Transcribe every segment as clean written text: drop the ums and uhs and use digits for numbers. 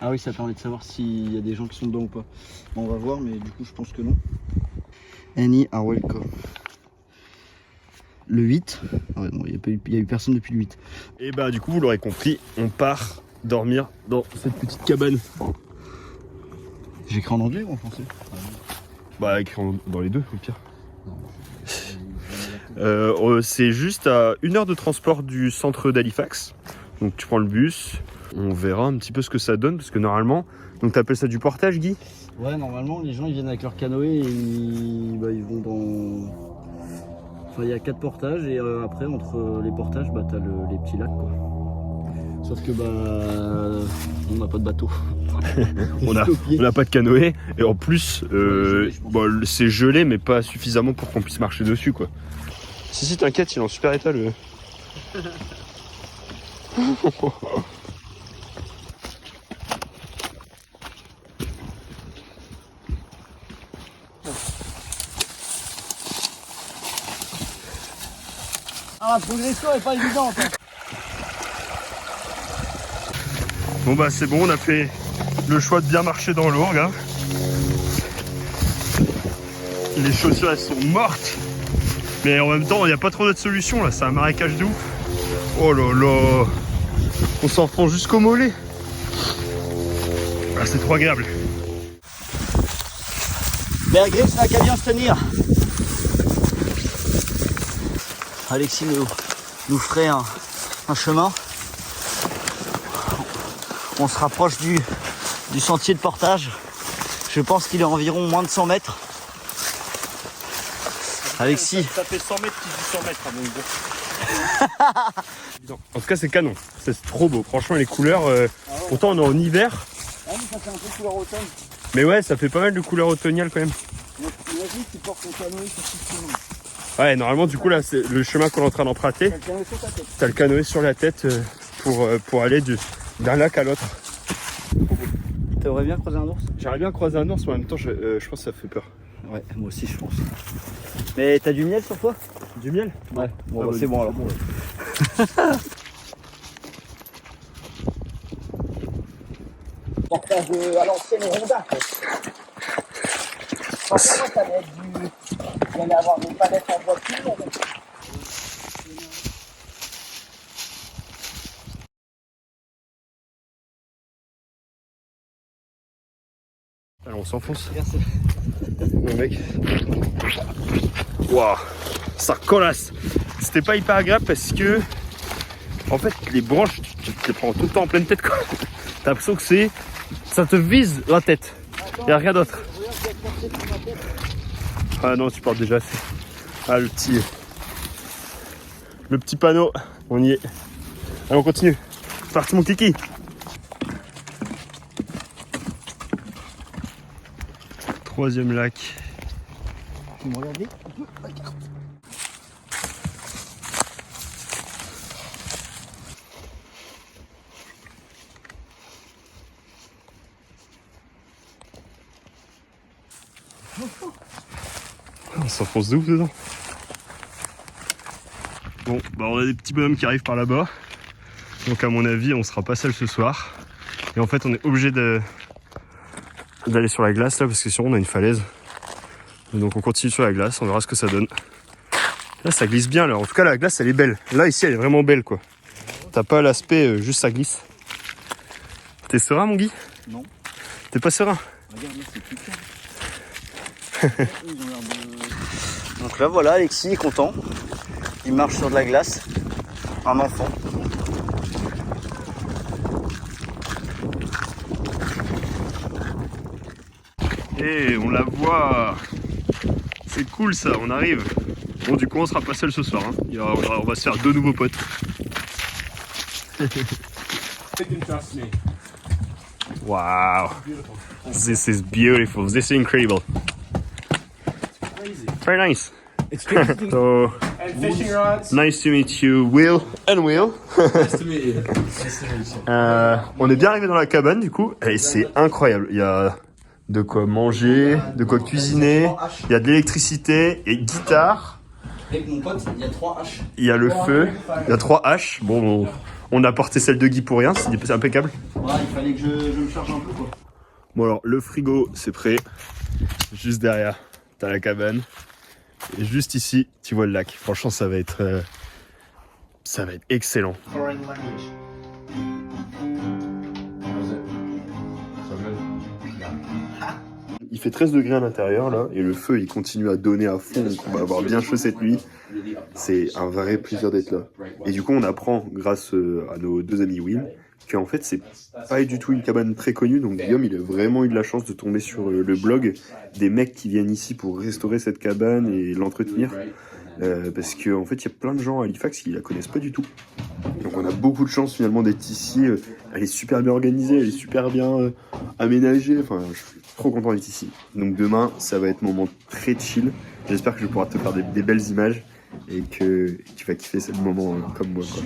Ah oui, ça permet de savoir s'il y a des gens qui sont dedans ou pas. Bon, on va voir, mais du coup, je pense que non. Any are welcome. Le 8. Ah ouais, non, il n'y a eu personne depuis le 8. Et bah du coup vous l'aurez compris, on part dormir dans cette petite cabane. J'écris en anglais ou en français? Bah écrit dans les deux au pire. C'est juste à 1 heure de transport du centre d'Halifax. Donc tu prends le bus, on verra un petit peu ce que ça donne parce que normalement, donc t'appelles ça du portage Guy? Ouais, normalement les gens ils viennent avec leur canoë et ils vont dans... Enfin il y a 4 portages et après entre les portages bah t'as les petits lacs quoi. Sauf que bah on n'a pas de bateau. on n'a pas de canoë et en plus c'est gelé mais pas suffisamment pour qu'on puisse marcher dessus quoi. Si t'inquiète, il est en super état le... Ah, la progression est pas évidente hein. Bon bah c'est bon, on a fait le choix de bien marcher dans l'eau, regarde. Les chaussures elles sont mortes. Mais en même temps, il n'y a pas trop d'autres solutions là, c'est un marécage de ouf. Oh là là, on s'enfonce jusqu'au mollet. Ah, c'est trop agréable. Bear Grylls n'a qu'à bien se tenir. Alexis nous ferait un chemin. On se rapproche du sentier de portage. Je pense qu'il est environ moins de 100 mètres. Alexis. Ça fait 100 mètres qui dit 100 mètres à mon gros. En tout cas c'est canon, c'est trop beau. Franchement les couleurs, pourtant on est en hiver. Ah mais ça fait un peu couleur automne. Mais ouais ça fait pas mal de couleurs automnales quand même. Imagine tu portes ton canoë sur tout le chemin. Ouais normalement du coup là c'est le chemin qu'on est en train d'emprunter. T'as le canoë sur la tête pour aller d'un lac à l'autre. T'aimerais bien croiser un ours? J'aimerais bien croiser un ours mais en même temps je pense que ça fait peur. Ouais, moi aussi je pense. Mais t'as du miel sur toi? Du miel? Ouais, bon, ah, bah, c'est bon alors. Bon, Portage à l'ancienne Honda. Forcément, ça va être il allait avoir des palettes en voiture. Alors on s'enfonce. Mon mec. Waouh, ça colasse. C'était pas hyper agréable parce que en fait les branches tu te les prends tout le temps en pleine tête quoi. T'as l'impression que ça te vise la tête. Y a rien d'autre. Ah non tu portes déjà assez. Ah le petit panneau, on y est. Allez on continue. C'est parti mon kiki. Troisième lac. Tu me regardais un peu la carte. On s'enfonce de ouf dedans. Bon, bah on a des petits bonhommes qui arrivent par là-bas. Donc à mon avis, on sera pas seul ce soir. Et en fait, on est obligé d'aller sur la glace là parce que sinon on a une falaise. Et donc on continue sur la glace, on verra ce que ça donne. Là, ça glisse bien là. En tout cas, la glace elle est belle. Là, ici, elle est vraiment belle quoi. T'as pas l'aspect juste ça glisse. T'es serein, mon Guy? Non. T'es pas serein? Regarde, là, c'est plus clair. Donc là, voilà, Alexis est content. Il marche sur de la glace. Un enfant. Et on la voit. C'est cool ça, on arrive. Bon, du coup, on sera pas seul ce soir. Hein. On va se faire 2 nouveaux potes. Wow, this is beautiful. This is incredible. Very nice. So, Fishing rods. nice to meet you, Will and Will. Nice to meet you. Nice to meet you. On est bien arrivé dans la cabane du coup, et c'est incroyable. Il y a de quoi manger, de quoi cuisiner, il y a de l'électricité et guitare. Avec mon pote, il y a 3 haches. Il y a le feu, il y a 3 haches. Bon, On a porté celle de Guy pour rien, c'est impeccable. Ouais, il fallait que je me charge un peu quoi. Bon alors, le frigo, c'est prêt. Juste derrière, t'as la cabane. Et juste ici, tu vois le lac. Franchement, ça va être excellent. Foreign language. How's it? So good? Il fait 13 degrés à l'intérieur là, et le feu il continue à donner à fond, donc on va avoir bien chaud cette nuit. C'est un vrai plaisir d'être là. Et du coup on apprend grâce à nos deux amis Will qu'en fait c'est pas du tout une cabane très connue, donc Guillaume il a vraiment eu de la chance de tomber sur le blog des mecs qui viennent ici pour restaurer cette cabane et l'entretenir. Parce qu'en fait il y a plein de gens à Halifax qui la connaissent pas du tout. Donc on a beaucoup de chance finalement d'être ici. Elle est super bien organisée, elle est super bien aménagée. Enfin, je suis trop content d'être ici. Donc demain, ça va être un moment très chill. J'espère que je vais pouvoir te faire des belles images et que tu vas kiffer ce moment comme moi, quoi.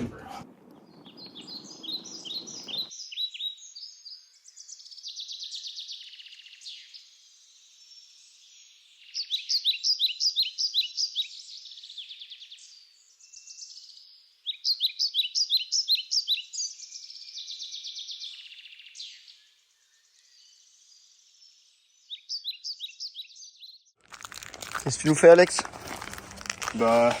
Qu'est-ce que tu nous fais Alex? Bah,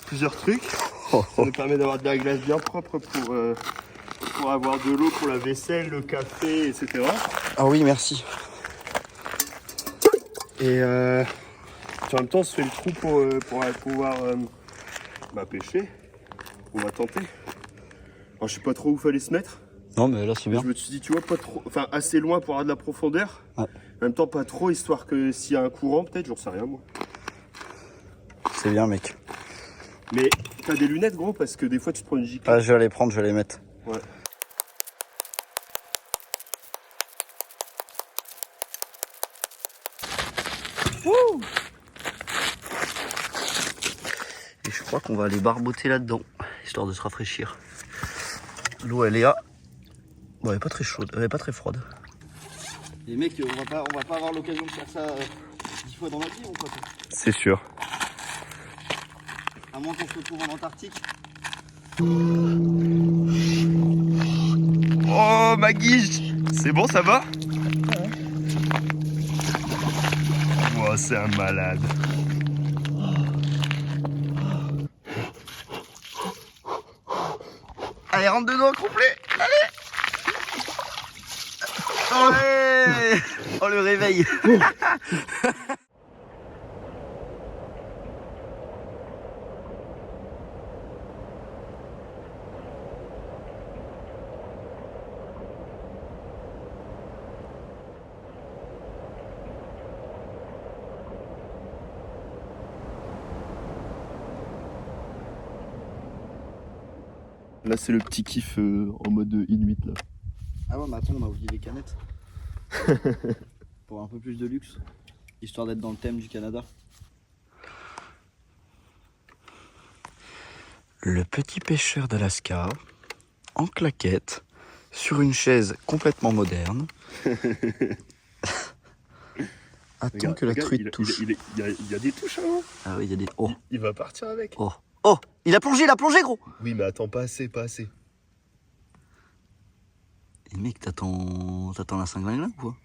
plusieurs trucs. Ça nous permet d'avoir de la glace bien propre pour avoir de l'eau pour la vaisselle, le café, etc. Ah oui, merci. Et en même temps, on se fait le trou pour pouvoir pêcher. On va tenter. Alors, je sais pas trop où fallait se mettre. Non mais là c'est bien. Je me suis dit, tu vois, pas trop, enfin assez loin pour avoir de la profondeur. Ouais. En même temps, pas trop, histoire que s'il y a un courant, peut-être, j'en sais rien moi. C'est bien mec. Mais t'as des lunettes, gros, parce que des fois tu te prends une giclée. Ah je vais les prendre, je vais les mettre. Ouais. Wouh. Et je crois qu'on va aller barboter là-dedans, histoire de se rafraîchir. L'eau elle est à... Bon, elle est pas très chaude, elle est pas très froide. Les mecs, on va pas avoir l'occasion de faire ça 10 fois dans la vie, mon pote. C'est sûr. À moins qu'on se retrouve en Antarctique. Oh, ma guiche! C'est bon, ça va? Ouais. Oh, c'est un malade. Allez, rentre dedans, complet. Allez. Ouais. Oh, le réveil. Là, c'est le petit kiff en mode Inuit, là. Ah ouais, mais attends, on a oublié les canettes. Pour un peu plus de luxe. Histoire d'être dans le thème du Canada. Le petit pêcheur d'Alaska, en claquette, sur une chaise complètement moderne. Attends que la truite touche. Il y a des touches, hein. Ah oui, il y a des... Oh, Il va partir avec. oh, oh. Il a plongé gros. Oui, mais attends, pas assez, pas assez. Et mec, t'attends la cinglane là ou quoi?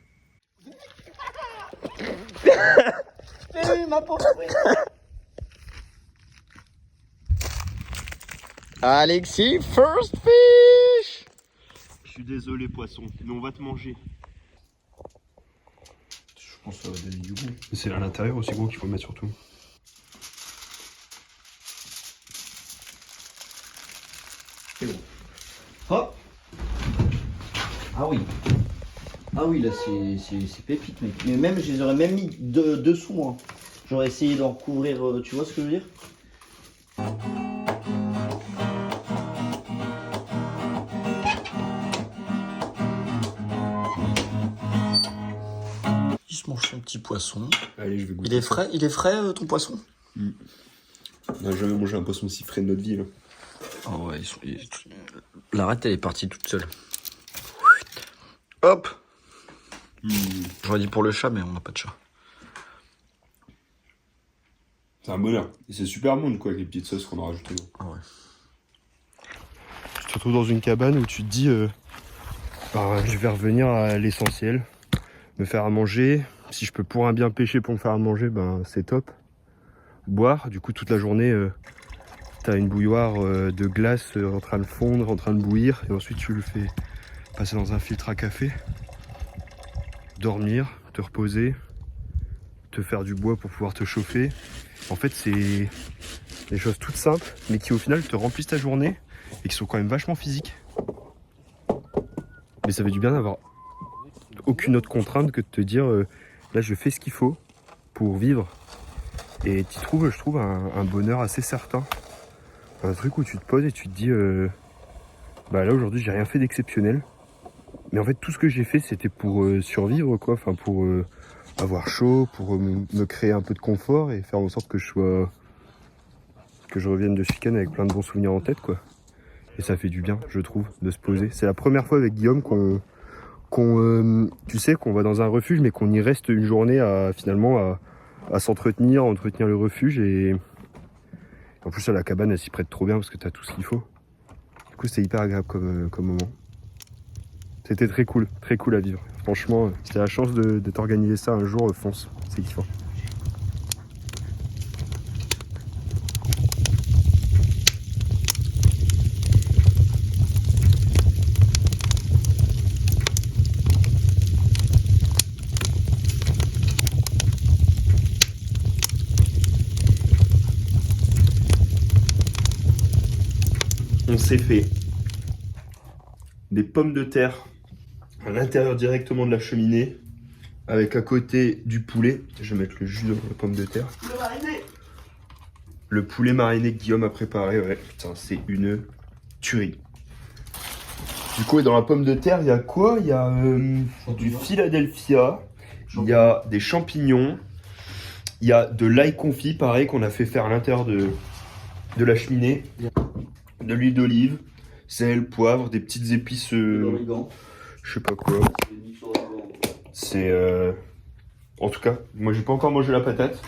Ma pauvre. Alexis, first fish. Je suis désolé, poisson, mais on va te manger. Je pense que ça va donner du goût. C'est à l'intérieur aussi, gros, qu'il faut mettre surtout. C'est bon. Hop. Ah oui. Ah oui, là c'est pépite mec. Mais même je les aurais même mis dessous. Hein. J'aurais essayé d'en recouvrir, tu vois ce que je veux dire? Il se mange son petit poisson. Allez, je vais goûter. Il est frais ton poisson? On n'a jamais mangé un poisson si frais de notre vie, là. Ah ouais, l'arête elle est partie toute seule. Hop. J'aurais dit pour le chat, mais on n'a pas de chat. C'est un bonheur. Et c'est super bon, quoi, avec les petites sauces qu'on a rajoutées. Ah ouais. Je te retrouves dans une cabane où tu te dis je vais revenir à l'essentiel, me faire à manger. Si je peux pour un bien pêcher pour me faire à manger, c'est top. Boire, du coup toute la journée t'as une bouilloire de glace en train de fondre, en train de bouillir, et ensuite tu le fais passer dans un filtre à café. Dormir, te reposer, te faire du bois pour pouvoir te chauffer. En fait c'est des choses toutes simples mais qui au final te remplissent ta journée et qui sont quand même vachement physiques. Mais ça fait du bien d'avoir aucune autre contrainte que de te dire là je fais ce qu'il faut pour vivre. Et tu trouves, je trouve, un bonheur assez certain. Un truc où tu te poses et tu te dis là aujourd'hui j'ai rien fait d'exceptionnel. Mais en fait tout ce que j'ai fait c'était pour survivre quoi, enfin pour avoir chaud, pour me créer un peu de confort et faire en sorte que je revienne de ce week-end avec plein de bons souvenirs en tête quoi. Et ça fait du bien, je trouve, de se poser. C'est la première fois avec Guillaume qu'on va dans un refuge mais qu'on y reste une journée à s'entretenir, entretenir le refuge et en plus la cabane elle s'y prête trop bien parce que t'as tout ce qu'il faut. Du coup c'était hyper agréable comme moment. C'était très cool à vivre. Franchement, si t'as la chance de t'organiser ça un jour, fonce, c'est kiffant. On s'est fait des pommes de terre à l'intérieur directement de la cheminée avec à côté du poulet. Je vais mettre le jus dans la pomme de terre. Le mariné. Le poulet mariné que Guillaume a préparé, ouais. Putain, c'est une tuerie. Du coup, dans la pomme de terre, il y a quoi? Il y a du Philadelphia, il y a des champignons, il y a de l'ail confit, pareil, qu'on a fait faire à l'intérieur de la cheminée, de l'huile d'olive, sel, poivre, des petites épices, je sais pas quoi. C'est en tout cas, moi j'ai pas encore mangé la patate.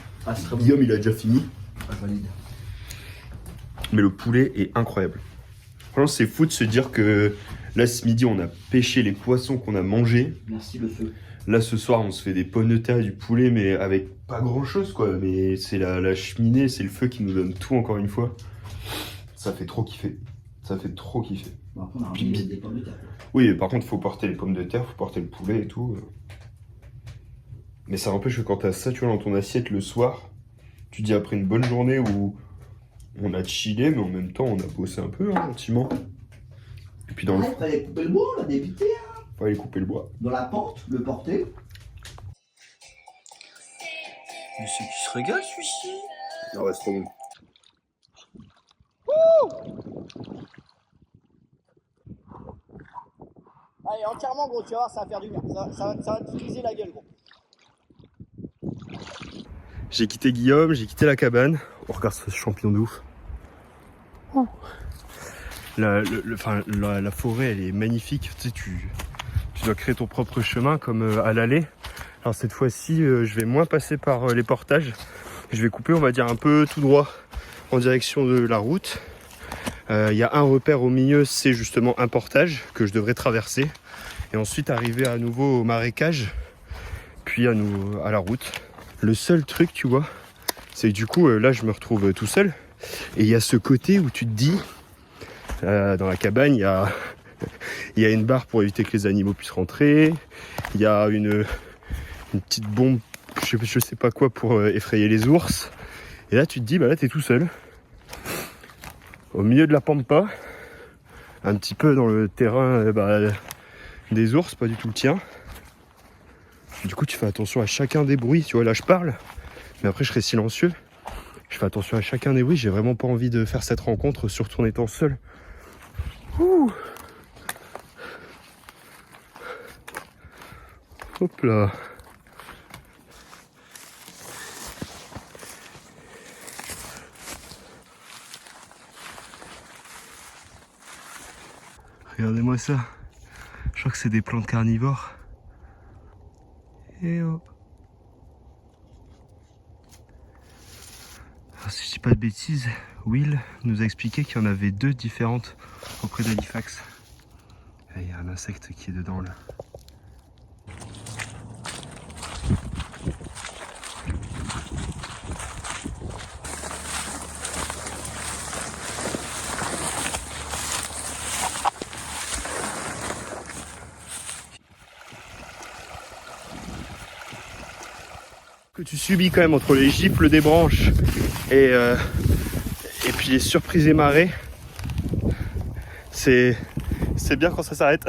Guillaume il a déjà fini. Valide. Mais le poulet est incroyable. Franchement, c'est fou de se dire que là ce midi on a pêché les poissons qu'on a mangés. Merci le feu. Là ce soir on se fait des pommes de terre et du poulet mais avec pas grand chose quoi. Mais c'est la cheminée, c'est le feu qui nous donne tout encore une fois. Ça fait trop kiffer. Ça fait trop kiffer. Bon, après, on a ramené des pommes de terre. Oui, par contre, faut porter les pommes de terre, faut porter le poulet et tout. Mais ça n'empêche que quand t'as ça, tu vois, dans ton assiette le soir, tu dis après une bonne journée où on a chillé, mais en même temps, on a bossé un peu, gentiment. Et puis dans le... Il fallait couper le bois, on l'a débité. Fallait couper le bois. Dans la pente, le porter. Mais c'est qui se régale, celui-ci. Ah ouais, c'est trop bon. Allez, entièrement, gros, tu vas voir, ça va faire du bien. Ça va te friser la gueule, gros. J'ai quitté Guillaume, j'ai quitté la cabane. On regarde ce champignon de ouf. La forêt, elle est magnifique. Tu sais, tu dois créer ton propre chemin comme à l'aller. Alors cette fois-ci, je vais moins passer par les portages. Je vais couper, on va dire, un peu tout droit en direction de la route. Il y a un repère au milieu, c'est justement un portage que je devrais traverser. Et ensuite arriver à nouveau au marécage, puis à la route. Le seul truc, tu vois, c'est que du coup, là, je me retrouve tout seul. Et il y a ce côté où tu te dis, dans la cabane, il y a une barre pour éviter que les animaux puissent rentrer. Il y a une petite bombe, je sais pas quoi, pour effrayer les ours. Et là, tu te dis, là, t'es tout seul. Au milieu de la pampa, un petit peu dans le terrain des ours, pas du tout le tien. Du coup, tu fais attention à chacun des bruits. Tu vois, là, je parle, mais après, je serai silencieux. Je fais attention à chacun des bruits. J'ai vraiment pas envie de faire cette rencontre, surtout en étant seul. Ouh. Hop là. Regardez-moi ça. Je crois que c'est des plantes carnivores. Et oh. Alors, si je dis pas de bêtises, Will nous a expliqué qu'il y en avait 2 différentes au près d'Halifax. Il y a un insecte qui est dedans là. Que tu subis quand même entre les gifles des branches et puis les surprises et marées, c'est bien quand ça s'arrête.